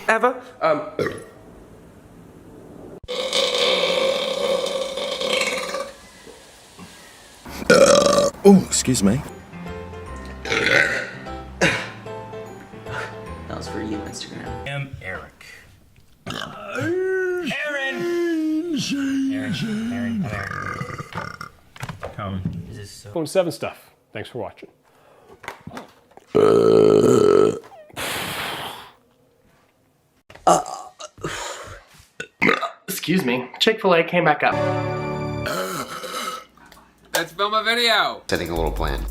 ever. Oh, excuse me. That was for you, Instagram. I am Eric. Aaron! Come. Is this so? Phone 7 stuff. Thanks for watching. Excuse me. Chick-fil-A came back up. Let's film a video. Setting a little plan.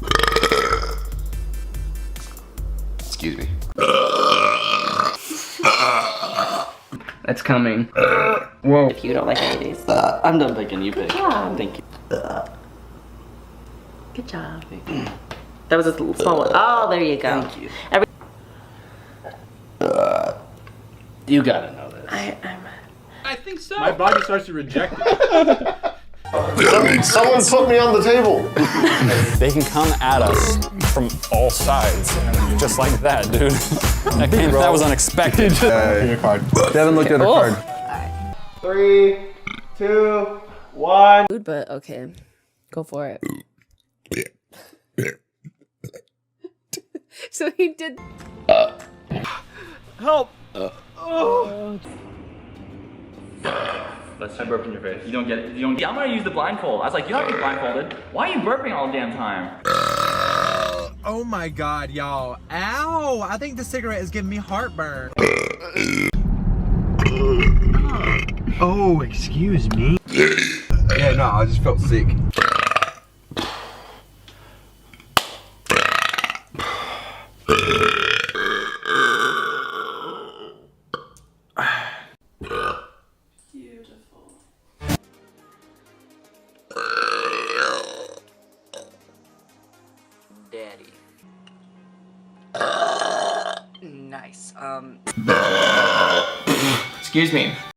Excuse me. It's coming. Whoa. If you don't like any of these. I'm done picking. You pick. Thank you. Good job. That was a little small one. Oh, there you go. Thank you. You gotta know this. I think so. My body starts to reject it. Someone put me on the table. They can come at us from all sides, just like that, dude. That was unexpected. Your card. Devin looked at her card. 3, 2, 1. But okay, go for it. So he did. Help! Let's try burp in your face. You don't get it. You don't. I'm gonna use the blindfold. I was like, you don't have to be blindfolded. Why are you burping all the damn time? Oh my god, y'all. Ow! I think the cigarette is giving me heartburn. Oh, excuse me. Yeah, no, I just felt sick. Daddy. Nice. Excuse me.